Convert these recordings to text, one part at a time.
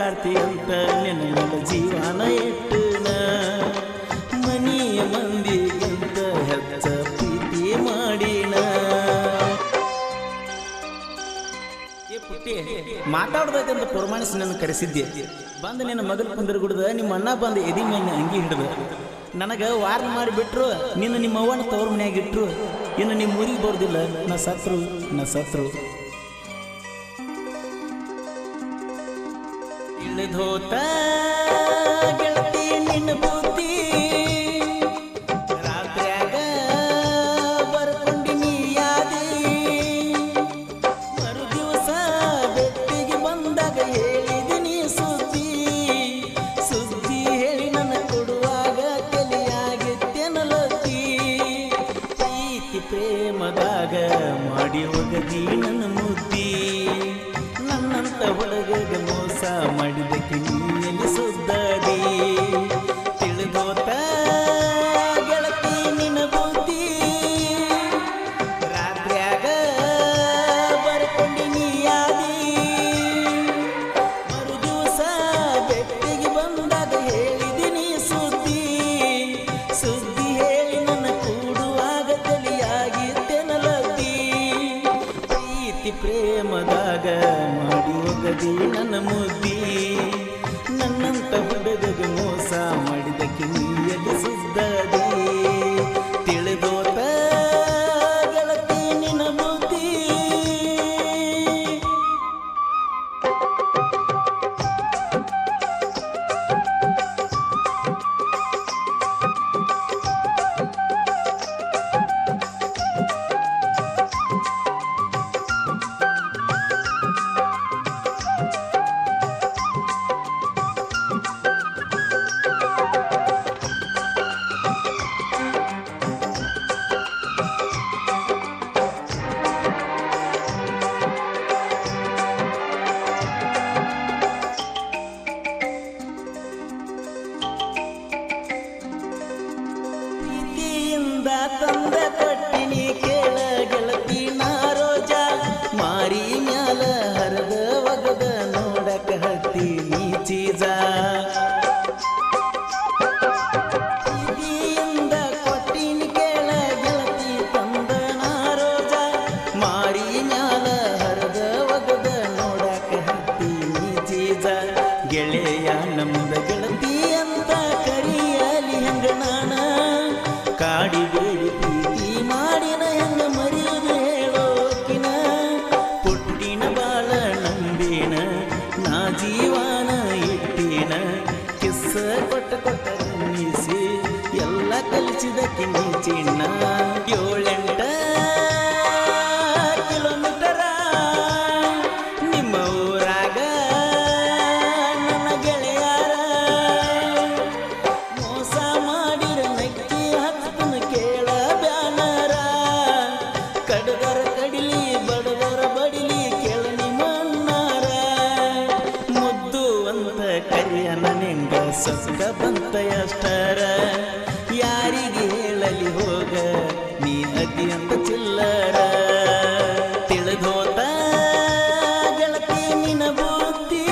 ಸಾಕಾರ್ತಿ ಅಂತ ನಿನ್ನ ಜೀವನ ಇಟ್ಟನ ಮನಿಯ ಮಂದಿಗಂತ ಹೆಚ್ಚ ಪ್ರೀತಿ ಮಾಡಿನ ಮಾತಾಡ್ಬೇಕಂತ ಪುರಮಾಣಿಸಿ ನನ್ನ ಕರೆಸಿದ್ದೆ ಬಂದು ನಿನ್ನ ಮಗನ ಕುಂದರ್ ಗುಡ್ದ ನಿಮ್ಮ ಅಣ್ಣ ಬಂದು ಎದಿ ಮೇಲೆ ಅಂಗಿ ಹಿಡಿದ ನನಗೆ ವಾರ್ನ್ ಮಾಡಿಬಿಟ್ರು ನಿಮ್ಮ ಅವ್ವನ ತವ್ರ ಮನೆಯಾಗಿಟ್ರು ಇನ್ನು ನಿಮ್ಮ ಊರಿಗೆ ಬರೋದಿಲ್ಲ ನಾ ಸತ್ರು ಇಳಿದೋತ ಗೆಳತಿ ನಿನ್ನ ಬುದ್ಧಿ ರಾತ್ರಿಯಾಗ ಬರ್ಕೊಂಡಿ ನೀ ಯಾದಿ ಮರು ದಿವಸ ಬೆಟ್ಟಿಗೆ ಬಂದಾಗ ಹೇಳಿದಿನಿ ಸುದ್ದಿ ಹೇಳಿ ನನ್ನ ಕೊಡುವಾಗ ತಲೆಯಾಗಿತ್ತೆನಲತಿ ಪ್ರೀತಿ ಪ್ರೇಮದಾಗ ಮಾಡಿ ಹೋಗದಿ ನನ್ನ ಮುದ್ದಿ ನನ್ನಂತ ಒಳಗ ಮೋಸ ಮಾಡಿದಕ್ಕೆ ನೀಯಲ್ಲಿ ಸುದ್ದದಿ ತಿಳಿದೋತ ಗೆಳತಿ ನಿನ್ನ ಬುದ್ಧಿ ರಾತ್ರಿಯಾಗ ಬರ್ಕೊಂಡಿ ನೀ ಯಾದಿ ಮರು ದಿವಸ ಬೆಟ್ಟಿಗೆ ಬಂದಾಗ ಹೇಳಿದಿನಿ ಸುದ್ದಿ ಹೇಳಿ ನನ್ನ ಕೂಡುವಾಗ ತಲೆಯಾಗಿತ್ತೆನಲತಿ ಪ್ರೀತಿ ಪ್ರೇಮದಾಗ ಮಾಡಿ ಹೋಗದಿ ನನ್ನ ಮುದ್ದಿ ನನ್ನಂತ ಹುಡುಗಗ ಮೋಸ ಮಾಡಿದಕ್ಕೆ ನೀಯಲ್ಲಿ ಸುದ್ದದಿ ತಿಳಿದೋತ ಗೆಳತಿ ನಿನ್ನ ಬುದ್ಧಿ ತಂದ ಕೊಟ್ಟಿನಿ ಕೇಳ ಗೆಳತಿ ನಾರೋಜ ಮಾರಿ ಮ್ಯಾಲ ಹರದ ಒಗದ ನೋಡಕ ಹತ್ತಿ ನೀ ಚೀಜ ಪ್ರೀತಿಯಿಂದ ಕೊಟ್ಟಿನಿ ಕೇಳ ಗೆಳತಿ ತಂದ ನಾರೋಜ ಮಾರಿ ಮ್ಯಾಲ ಹರದ ಒಗದ ನೋಡಕ ಹತ್ತಿ ನೀ ಚೀಜ ಗೆಳೆಯ ನಮ್ದ ಗೆಳತಿ ಅಂತ ಕರಿಯಲಿ ಹಂಗ ನಾನ ಕಾಡಿಬೇಡಿ ಪ್ರೀತಿ ಮಾಡಿನ ಹೆಂಗ ಮರೆಯುವುದು ಹೇಳೋಕಿನ ಪುಟ್ಟಿನ ಬಾಳ ನಂಬಿನ ನಾ ಜೀವನ ಇಟ್ಟಿನ ಕಿಸ್ಸ ಕೊಟ್ಟ ನಿಸಿ ಎಲ್ಲ ಕಲಿಸಿದಕ್ಕೆ ನೀ ಚಿನ್ನ 7-8 ಕಿಲೋಮೀಟರ ನಿಮ್ಮ ಊರಾಗ ನನ್ನ ಗೆಳೆಯಾರ ಮೋಸ ಮಾಡಿರ ನಕ್ಕಿ ಹತ್ತನ ಕೇಳ ಬ್ಯಾನರ ಕಡದರ ಕಡಿಲಿ ಬಡದರ ಬಡಿಲಿ ಕೇಳ ನಿಮ್ಮಣ್ಣಾರ ಮುದ್ದು ಅಂತ ಕರಿಯನ ನಿಂಗ ಸೊಕ್ಕ ಬಂತ ಎಷ್ಟರ ಯಾರಿಗೆ ಹೇಳಲಿ ಹೋಗ ನೀ ಅತಿ ಅಂತ ಚಿಲ್ಲರ ತಿಳಿದೋತ ಗೆಳತಿ ನಿನ್ನ ಬುದ್ಧಿ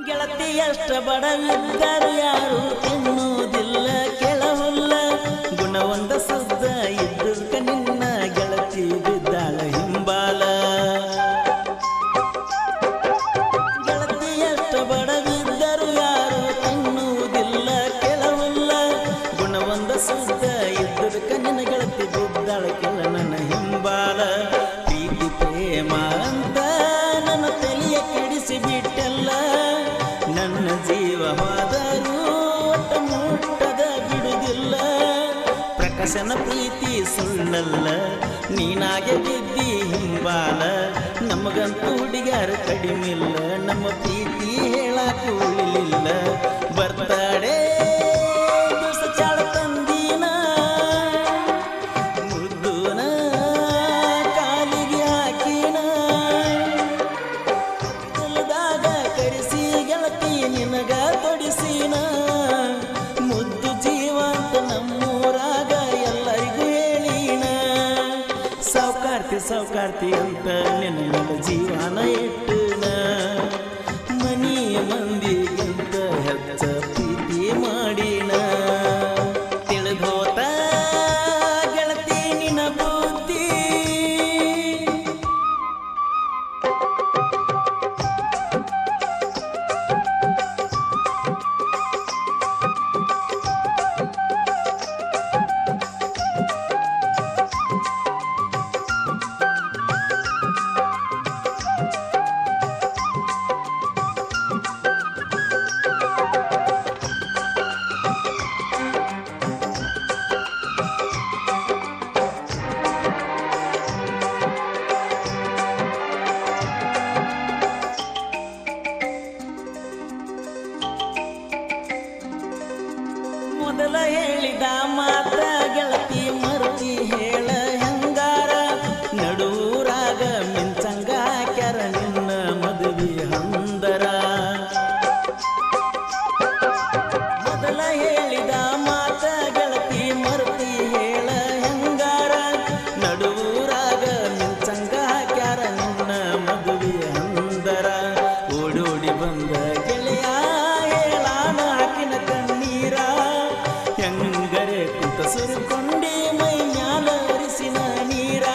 ಗೆಳತಿ ಎಷ್ಟ ಬಡವಿದ್ದರು ಯಾರು ಎನ್ನುವುದಿಲ್ಲ ಕೆಳಹುಲ್ಲ ಗುಣವಂದ ಸುದ್ದ ಇದ್ದಕ್ಕ ನಿನ್ನ ಗೆಳತಿ ಬಿದ್ದಾಳ ಹಿಂಬಾಲ ಗೆಳತಿ ಎಷ್ಟ ಬಡವಿದ್ದರು ಯಾರು ಎನ್ನುವುದಿಲ್ಲ ಕೆಳಹುಲ್ಲ ಗುಣವಂದ ಸುದ್ದ ಇದ್ದಕ್ಕ ನಿನ್ನ ಗೆಳತಿ ಬಿದ್ದಾಳ ಕೆಳ ನನ್ನ ಹಿಂಬಾಲ ಪ್ರೀತಿ ಪ್ರೇಮ ಅಂತ ನನ್ನ ತಲೆಯ ಕೆಡಿಸಿ ಬಿಟ್ಟಲ್ಲ ನನ್ನ ಜೀವ ಹೋದರೂ ಒಟ್ಟ ಮುಟ್ಟದ ಬಿಡುವುದಿಲ್ಲ ಪ್ರಕಾಶನ ಪ್ರೀತಿ ಸುಳ್ಳಲ್ಲ ನೀನಾಗೆ ಬಿದ್ದಿ ಹಿಂಬಾಲ ನಮಗಂತೂ ಹುಡುಗ್ಯಾರ ಕಡಿಮಿಲ್ಲ ನಮ್ಮ ಪ್ರೀತಿ ಹೇಳಾಕ ಉಳಿಲಿಲ್ಲ ಬರ್ತಾಡೆ ದಿವಸ ಚಾಳ ತಂದಿನ ಮುದ್ದುನ ಕಾಲಿಗೆ ಹಾಕಿನ ಹೊಲದಾಗ ಕರೆಸಿ ಗೆಳತಿ ನಿನಗ ತೊಡಿಸಿನ ಮುದ್ದು ಜೀವಂತ ನಮ್ಮೂರಾಗ ಎಲ್ಲರಿಗೂ ಹೇಳಿನ ಸಾವುಕಾರ್ತಿ ಅಂತ ನಿನ್ನ ಜೀವನ ಇಟ್ಟನ ಮನೆಯ ಮಂದಿಗಿಂತ ಹೆಚ್ಚ ಪ್ರೀತಿ ಮಾಡಿನ ತಿಳಿದೋತ ಗೆಳತಿ ನಿನ್ನ ಬುದ್ಧಿ ಮೊದಲ ಹೇಳಿದ ಮಾತ ಗೆಳತಿ ಮರುತಿ ಹೇಳ ಹೆಂಗಾರ ನಡೂರಾಗ ಮಿಂಚಂಗ ಹಾಕ್ಯಾರ ನಿನ್ನ ಮದುವೆ ಹಂದರ ಮೊದಲ ಹೇಳಿದ ಮಾತ ಗೆಳತಿ ಮರುತಿ ಹೇಳ ಹೆಂಗಾರ ನಡೂರಾಗ ಮಿಂಚಂಗ ಹಾಕ್ಯಾರ ನಿನ್ನ ಮದುವೆ ಹಂದರ ಓಡೋಡಿ ಬಂದ ಗೆಳೆಯ ಹೇಳಾನ ಹಾಕಿನ ಕಣ್ಣೀರ ಹೆಂಗರೆ ಕುಂತ ಸುರುಕೊಂಡಿ ಮೈ ಮ್ಯಾಲ ಅರಿಸಿನ ನೀರ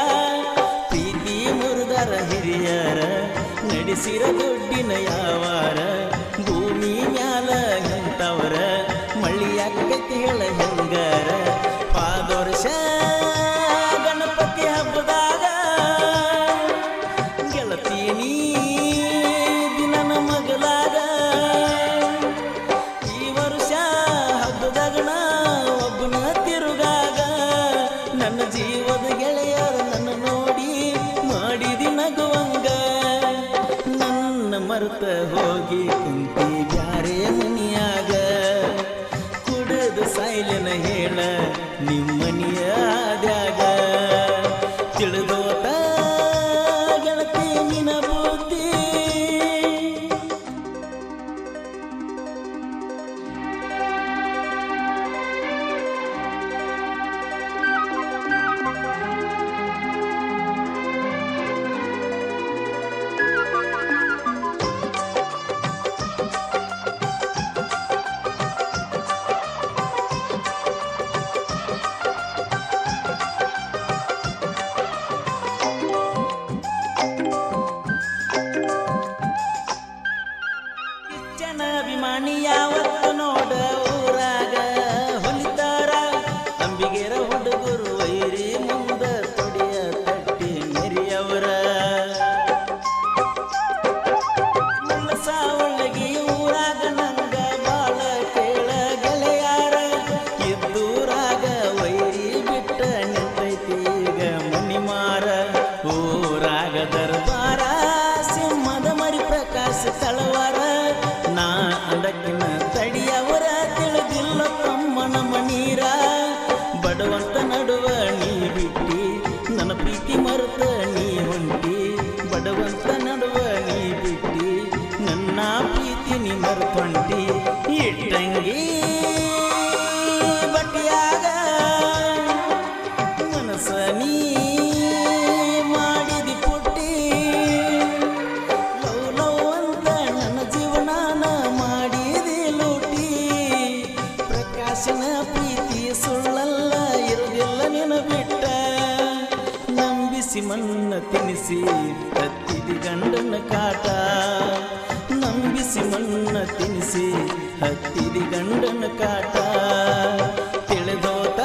ಪ್ರೀತಿ ಮುರಿದರ ಹಿರಿಯರ ನಡೆಸಿರ ದುಡ್ಡಿನ ಯಾವಾರ ಭೂಮಿ ಮ್ಯಾಲ ಎಂತವರ ಮಳಿಯಾಕೈತಿ ಹೇಳ ಹೆಂಗಾರ ಪಾದೋರ್ಷ ಗಣಪತಿ ಹಬ್ಬದಾಗ ಗೆಳತಿ ನೀ ದಿನನ ಮಗಲಾಗ ಈ ವರ್ಷ ಹಬ್ಬದಾಗಣ ಒಬ್ಬನ ತಿರುಗಾಗ ನನ್ನ ಜೀವದ ಗೆಳೆಯರು ನನ್ನ ನೋಡಿ ಮಾಡಿದಿ ನಗುವಂಗ ನನ್ನ ಮರೆತ ಹೋಗಿ ಕುಂತಿ ಬ್ಯಾರೆ ಮನಿಯಾಗ ಕುಡಿದು ಸಾಯ್ಲೆನ ಹೇಳ ನಿಮ್ಮನಿಯ ಆದ್ಯಾಗ ತಿಳಿದೋತ ಗೆಳತಿ ನಿನ ಬುದ್ಧಿ ಅಭಿಮಾನಿ ಯಾವತ್ತು ನೋಡ ಊರಾಗ ಹೊಲಿತಾರ ಅಂಬಿಗೆರ ಹುಡುಗರು ವೈರಿ ಮುಂದ ತೊಡಿಯ ತಟ್ಟಿ ಮೆರಿಯವರ ಮುಲ್ಲಸ ಒಳಗಿ ಊರಾಗ ನಂಗ ಬಾಳ ಕೇಳ ಗೆಳೆಯಾರ ಇದ್ದೂರಾಗ ವೈರಿ ಬಿಟ್ಟ ನಿಂತೈತಿ ಈಗ ಮಣಿಮಾರ ಊರಾಗ ದರ್ಬಾರ ಸಿಂಹದ ಮರಿ ಪ್ರಕಾಶ ತಳವಾರ ನಾ ಅಂದಕ್ಕಿನ ತಡಿಯವರ ತಿಳಿದಿಲ್ಲ ತಮ್ಮನ ಮನೀರ ಬಡವಂತ ನಡುವ ನೀ ಬಿಟ್ಟಿ ನನ್ನ ಪ್ರೀತಿ ಮರುತ ನೀ ಹೊಂಟಿ ಬಡವಂತ ನಡುವ ನೀ ಬಿಟ್ಟಿ ನನ್ನ ಪ್ರೀತಿ ನೀ ಮರುತೊಂಟಿ ಇಟ್ಟಂಗಿ ಬಟ್ಟಿಯಾಗ ಮನಸ್ಸ ನೀ ಮಾಡಿದಿ ಪುಟ್ಟಿ ಲವ್ ಲವ್ ಅಂತ ನನ್ನ ಜೀವನಾನ ಮಾಡಿದಿ ಲೂಟಿ ಪ್ರಕಾಶನ ಪ್ರೀತಿ ಸುಳ್ಳಲ್ಲ ಇರುವುದಿಲ್ಲ ನಿನ್ನ ಬಿಟ್ಟ ನಂಬಿಸಿ ಮನ್ನ ತಿನಿಸಿ ಹತ್ತಿದಿ ಗಂಡನ ಕಾಟ ನಂಬಿಸಿ ಮನ್ನ ತಿನಿಸಿ ಹತ್ತಿದಿ ಗಂಡನ ಕಾಟ ತಿಳಿದೋತ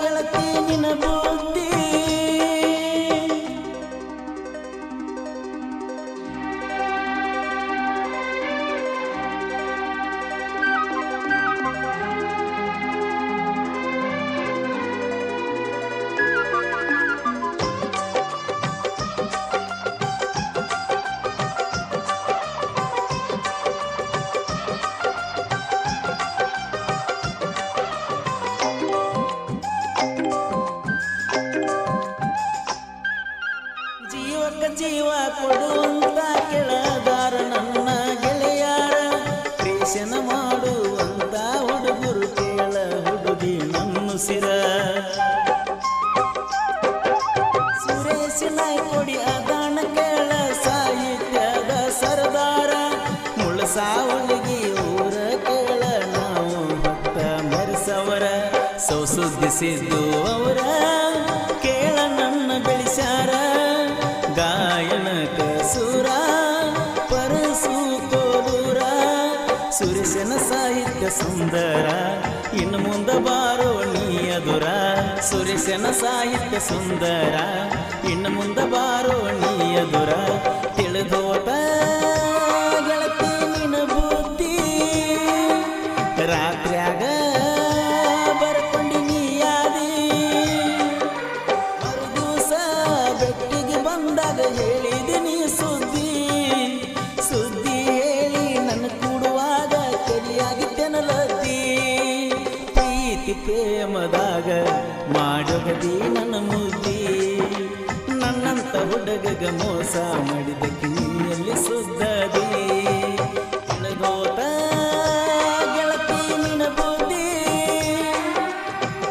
ಗೆಳತಿ ನಿನ ಬುದ್ಧಿ ಸುರೇಶ್ ನಾಯ್ಕೊಡಿ ಅದಾನ ಕೇಳ ಸಾಹಿತ್ಯದ ಸರದಾರ ಮುಳಸಾವಳಿಗೆ ಊರ ಕೇಳ ನಾವು ಭಕ್ತ ಮೆರೆಸವರ ಸೌಸುದ್ದಿಸಿದ್ದು ಅವರ ಕೇಳ ನನ್ನ ಬೆಳೆಸ್ಯಾರ ಗಾಯನಕ ಸುರ ಪರಸು ಕೋಲೂರ ಸುರೇಶನ ಸಾಹಿತ್ಯ ಸುಂದರ ಇನ್ನು ಮುಂದೆ ಬಾರೋ ನೀ ಅದುರ ಸುರೇಶನ ಸಾಹಿತ್ಯ ಸುಂದರ ಇನ್ನು ಮುಂದೆ ಬಾರೋ ನೀ ಅದುರ ತಿಳಿದೋತ ಗೆಳತಿ ನಿನ್ನ ಬುದ್ಧಿ ರಾತ್ರ್ಯಾಗ ಬರ್ಕೊಂಡಿ ನೀ ಯಾದಿ ಮರುದಿವಸ ಬೆಟ್ಟಿಗೆ ಬಂದಾಗ ಹೇಳಿದಿನಿ ಸುದ್ದಿ ಸುದ್ದಿ ಹೇಳಿ ನನ್ನ ಕೂಡುವಾಗ ಕಲಿಯಾಗಿದ್ದೆನಲದ್ದಿ ಪ್ರೀತಿ ಪ್ರೇಮದಾಗ ಮಾಡೋಗದಿ ನನ್ನ ಮುದ್ದಿ ನನ್ನಂತ ಹುಡುಗಗ ಮೋಸ ಮಾಡಿದಕ್ಕೆ ನೀಯಲ್ಲಿ ಸುದ್ದದಿ ತಿಳಿದೋತ ಗೆಳತಿ ನಿನ್ನ ಬುದ್ಧಿ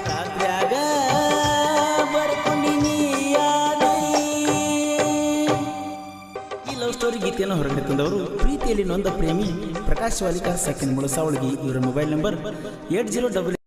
ರಾತ್ರ್ಯಾಗ ಬರ್ಕೊಂಡಿ ನೀ ಯಾದಿ. ಈ ಲವ್ ಸ್ಟೋರಿ ಗೀತೆಯನ್ನು ಹೊರಗಡೆ ತಂದವರು ಪ್ರೀತಿಯಲ್ಲಿ ನೊಂದ ಪ್ರೇಮಿ ಪ್ರಕಾಶ್ ವಾಲಿಕಾರ್ ಸೆಕೆಂಡ್ ಮುಳಸಾವಳಿಗೆ ಇವರ ಮೊಬೈಲ್ ನಂಬರ್ 80